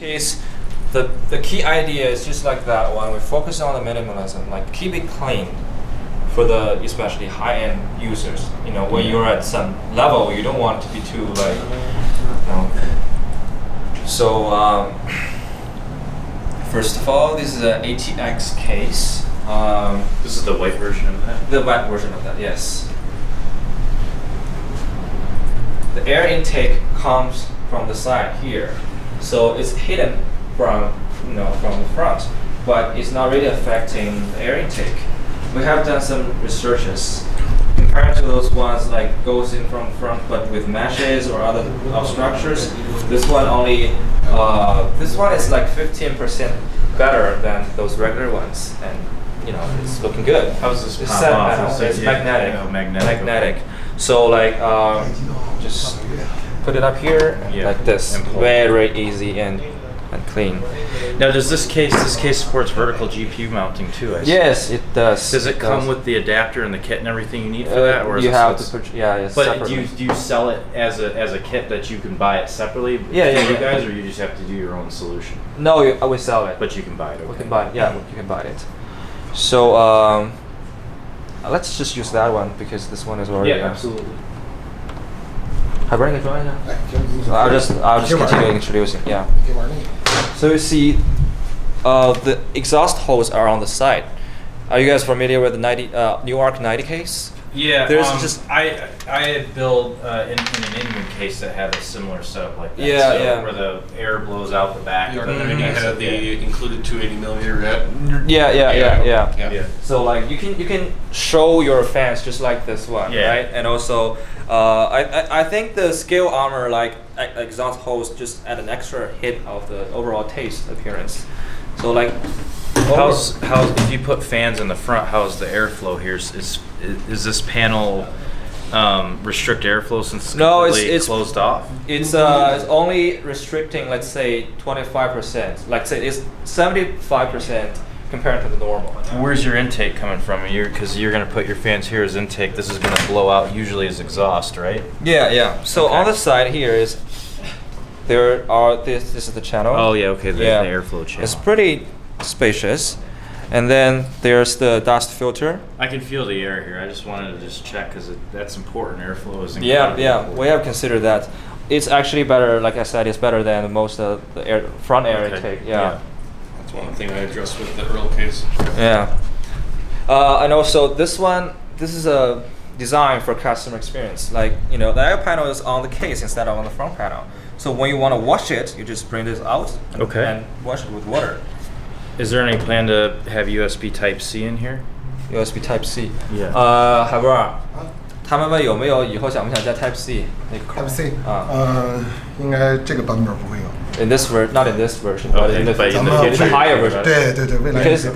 Is the key idea is just like that one. We focus on the minimalism, like keep it clean for the especially high-end users. You know, when you're at some level, you don't want it to be too like. You know. So first of all, this is an ATX case. This is the white version of that? The white version of that, yes. The air intake comes from the side here. So it's hidden from, from the front, but it's not really affecting the air intake. We have done some researches compared to those ones like goes in from front, but with meshes or other structures. This one this one is like 15% better than those regular ones, and it's looking good. How's this It's pop set off? metal. It's magnetic. Oh, magnetic. Okay. So like just put it up here like this, very easy and clean. Now, does this case supports vertical GPU mounting too? I see. Yes, it does. Does it come with the adapter and the kit and everything you need for that, or is you it have to put? Yeah, it's but separately. do you sell it as a kit that you can buy it separately? Yeah, you guys, or you just have to do your own solution? No, we sell it. But you can buy it. Okay. We can buy it. Yeah, you can buy it. So let's just use that one because this one is already. Yeah, absolutely. I'll just continue introducing. Yeah. So you see, the exhaust hose are on the side. Are you guys familiar with the Newark 90 case? Yeah, there's I built in an Indian case that had a similar setup like that. Yeah, where the air blows out the back. You had the included 280mm head. Yeah. So like you can show your fans just like this one, right? And also, I think the scale armor like exhaust hose just add an extra hit of the overall taste appearance. So like. How's if you put fans in the front? How's the airflow here? Is this panel restrict airflow since it's completely closed off? It's only restricting, let's say 25%. Like say it's 75% compared to the normal. Where's your intake coming from? Because you're going to put your fans here as intake. This is going to blow out usually as exhaust, right? Yeah. So on the side here is this is the channel. Oh yeah, okay. The airflow channel. It's pretty spacious, and then there's the dust filter. I can feel the air here. I just wanted to check because that's important. Airflow is incredible. Yeah, we have considered that. It's actually better, like I said, it's better than most of the front air intake. Yeah. That's one thing I addressed with the Earl case. Yeah. And also this is a design for customer experience. Like, the air panel is on the case instead of on the front panel. So when you want to wash it, you just bring this out and wash it with water. Is there any plan to have USB Type-C in here? USB Type-C. Yeah. 海波儿，他们问有没有以后想不想加 Type-C 那个口 ？Type-C 应该这个版本不会有。 In this not in this version, but in the higher version. 对，未来 Because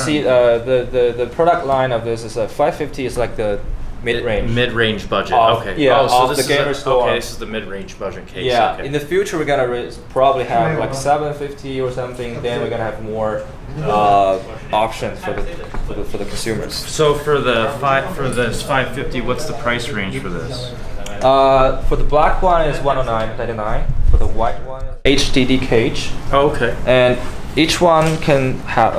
see, the product line of this is a 550 is like the mid-range. Mid-range budget. Okay. Yeah. So this is this is the mid-range budget case. Yeah. Okay. In the future, we're gonna probably have like 750 or something. Then we're gonna have more options for the consumers. So for this 550, what's the price range for this? For the black one is 109.99. For the white one, HDD cage. Oh, okay. And each one can have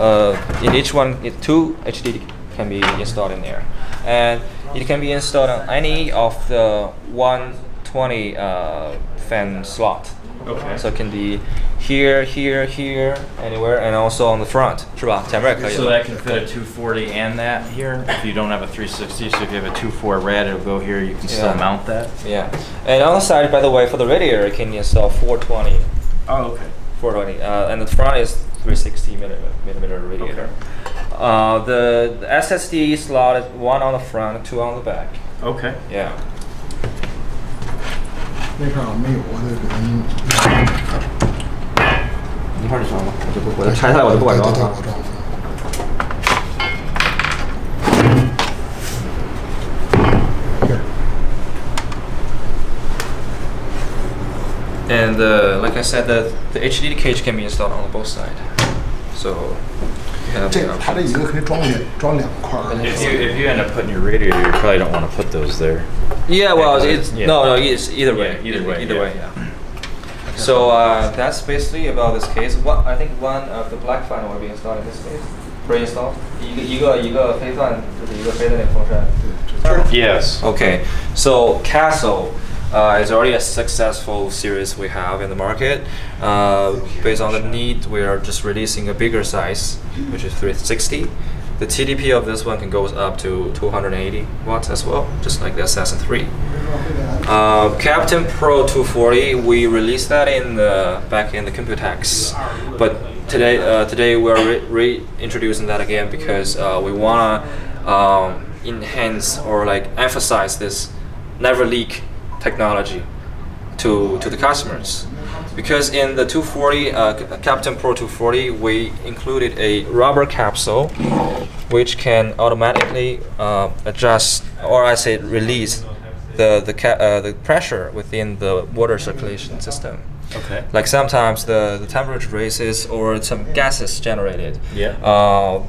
in each one, 2 HDD can be installed in there, and it can be installed on any of the 120 fan slot. Okay. So it can be here, anywhere, and also on the front. 是吧？前面也可以。 So that can fit a 240 and that here. If you don't have a 360, so if you have a 2.4 rad, it'll go here. You can still mount that. Yeah. And on the side, by the way, for the radiator, you can install 420. Oh, okay. 420. And the front is 360 millimeter radiator. The SSD slot is 1 on the front, 2 on the back. Okay. Yeah. 那块儿没有，我得给您。一块儿就装吧，我就拆下来，我就不管装了。 And like I said, the HDD cage can be installed on both sides. So you have 这 the 它这 options. 一个可以装两块儿。 If you end up putting your radiator, you probably don't want to put those there. Yeah, well, Yeah. it's Yeah. no, it's either way. Yeah, either way, Either yeah. way, yeah. So that's basically about this case. I think one of the black fan will be installed in this case, pre-installed. 一个黑fan就是一个黑的那个风扇。 Yes. Okay, so Castle is already a successful series we have in the market. Based on the need, we are just releasing a bigger size, which is 360. The TDP of this one can go up to 280 watts as well, just like the Assassin 3. Captain Pro 240, we released that back in the Computex, but today we're reintroducing that again because we wanna enhance or like emphasize this never leak technology to the customers. Because in the 240, Captain Pro 240, we included a rubber capsule which can automatically adjust, or I say release, the pressure within the water circulation system. Okay. Like sometimes the temperature raises or some gases generated. Yeah.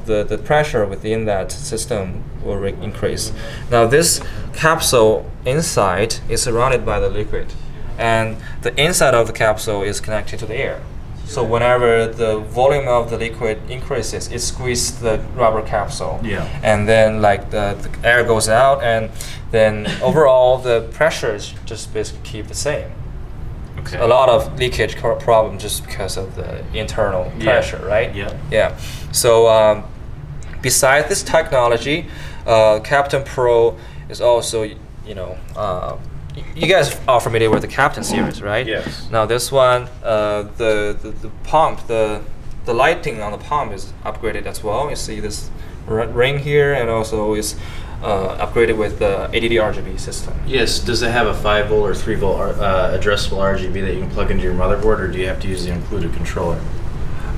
The pressure within that system will increase. Now this capsule inside is surrounded by the liquid, and the inside of the capsule is connected to the air. So whenever the volume of the liquid increases, it squeezes the rubber capsule. Yeah. And then like the air goes out, and then overall the pressures just basically keep the same. Okay. A lot of leakage problem just because of the internal pressure, right? Yeah. Yeah. So besides this technology, Captain Pro is also, you guys are familiar with the Captain series, right? Yes. Now this one, the pump, the lighting on the pump is upgraded as well. You see this ring here, and also is upgraded with the ADD RGB system. Yes. Does it have a 5 volt or 3 volt addressable RGB that you can plug into your motherboard, or do you have to use the included controller?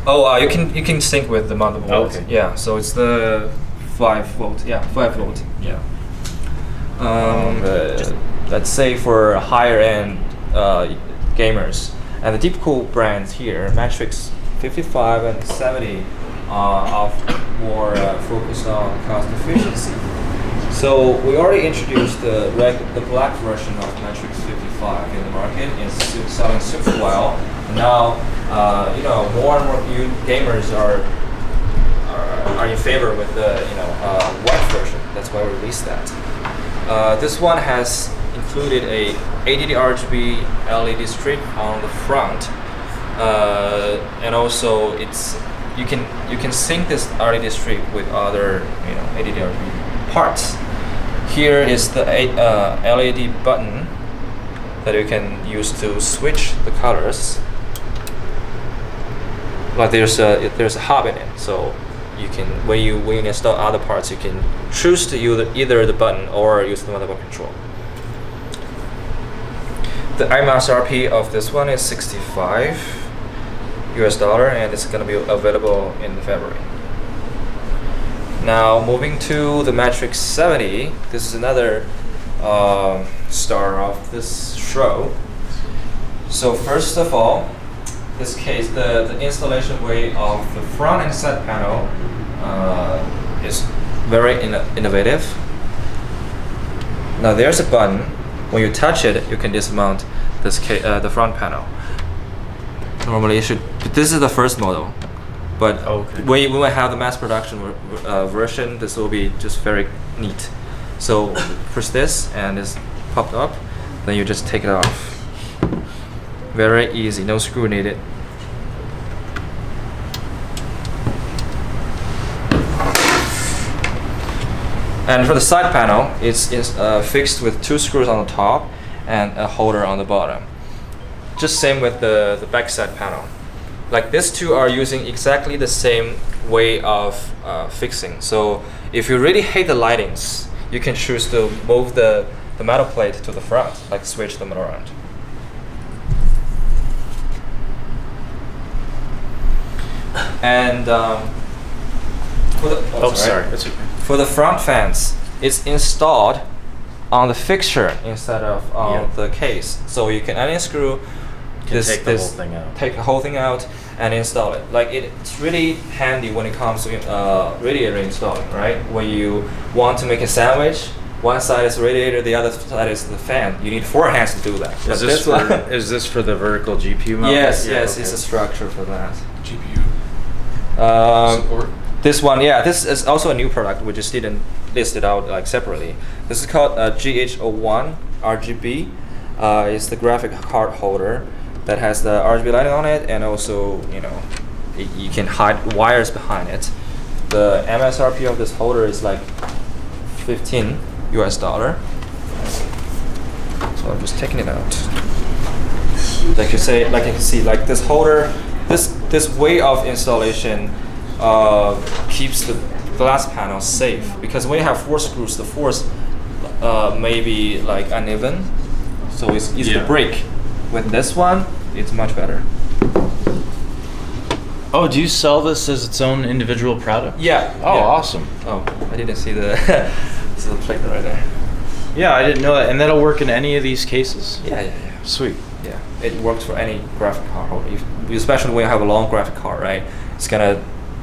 Oh, you can sync with the motherboard. Okay. Yeah. So it's the 5 volt. Yeah, 5 volt. Yeah. Let's say for higher end gamers, and the Deepcool brands here, Matrix 55 and 70, are more focused on cost efficiency. So we already introduced the black version of Matrix 55 in the market. It's selling super well. Now, more and more gamers are in favor with the white version. That's why we released that. This one has included a ADD RGB LED strip on the front, and also you can sync this LED strip with other ADD RGB parts. Here is the LED button that you can use to switch the colors. But there's a hub in it, so you can when you install other parts, you can choose to use either the button or use the motherboard control. The MSRP of this one is $65, and it's going to be available in February. Now moving to the Matrix 70, this is another star of this show. So first of all, this case, the installation way of the front and side panel is very innovative. Now there's a button. When you touch it, you can dismount the front panel. Normally, this is the first model. But when we have the mass production version, this will be just very neat. So push this and it's popped up, then you just take it off. Very easy, no screw needed. And for the side panel, it's fixed with 2 screws on the top and a holder on the bottom. Just same with the back side panel. Like these two are using exactly the same way of fixing. So if you really hate the lightings, you can choose to move the metal plate to the front, like switch them around. And for the front fans, it's installed on the fixture instead of on the case. So you can unscrew take the whole thing out. Take the whole thing out, and install it. Like it's really handy when it comes to radiator installing, right? When you want to make a sandwich, one side is the radiator, the other side is the fan. You need 4 hands to do that. Is this for the vertical GPU mount? Yes, Yeah, yes, okay. it's a structure for that. GPU support. This one, yeah, this is also a new product. We just didn't list it out like separately. This is called GH01 RGB. It's the graphic card holder that has the RGB lighting on it, and also you can hide wires behind it. The MSRP of this holder is like $15 US. So I'm just taking it out. Like you can see, like this holder, this way of installation keeps the glass panel safe, because when you have 4 screws, the force may be like uneven, so it's easy to break. With this one, it's much better. Oh, do you sell this as its own individual product? Yeah. Oh, yeah. Awesome. Oh, I didn't see the this is the plate right there. Yeah, I didn't know that. And that'll work in any of these cases? Yeah. Sweet. Yeah, it works for any graphic card, especially when you have a long graphic card, right? It's gonna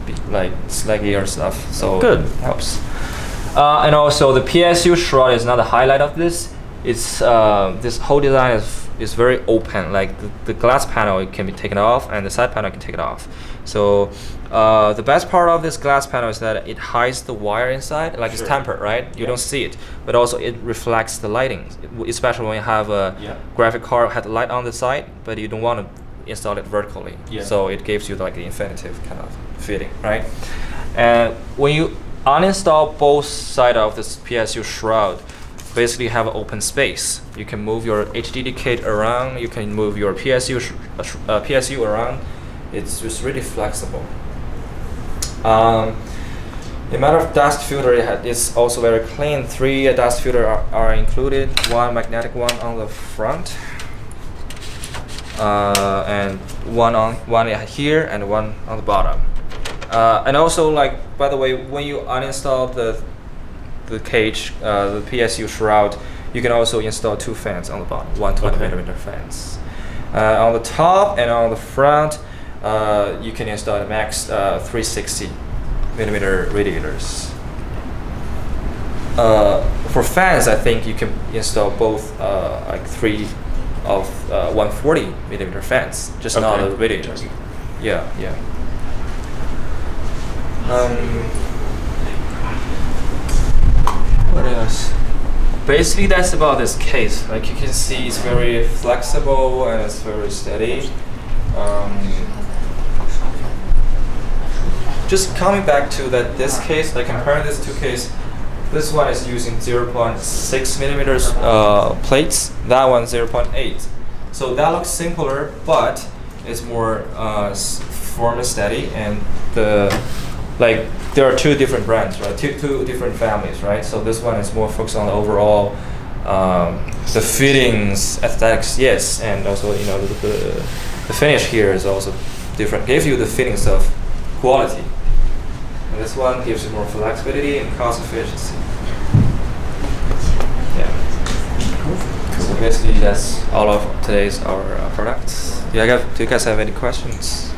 be like slaggy or stuff, so good. It helps. And also the PSU shroud is another highlight of this. It's this whole design is very open. Like the glass panel, it can be taken off, and the side panel can take it off. So the best part of this glass panel is that it hides the wire inside, like it's tempered, right? You don't see it, but also it reflects the lighting, especially when you have a graphic card had the light on the side, but you don't want to install it vertically. So it gives you like the infinitive kind of feeling, right? And when you uninstall both sides of this PSU shroud, basically have an open space. You can move your HDD kit around, you can move your PSU around. It's just really flexible. The matter of dust filter, it's also very clean. 3 dust filter are included, 1 magnetic one on the front, and one here and one on the bottom. And also, like, by the way, when you uninstall the cage, the PSU shroud, you can also install 2 fans on the bottom, 120mm fans. On the top and on the front, you can install the max 360mm radiators. For fans, I think you can install both like 3 of 140mm fans, just not the radiators. Yeah. What else? Basically, that's about this case. Like you can see, it's very flexible and it's very steady. Just coming back to this case, like comparing these 2 cases, this one is using 0.6mm plates, that one 0.8. So that looks simpler, but it's more firm and steady, and there are 2 different brands, right? Two different families, right? So this one is more focused on the overall, the fittings, aesthetics, yes, and also the finish here is also different. Gives you the feelings of quality. And this one gives you more flexibility and cost efficiency. Yeah. So basically, that's all of today's our products. Do you guys have any questions?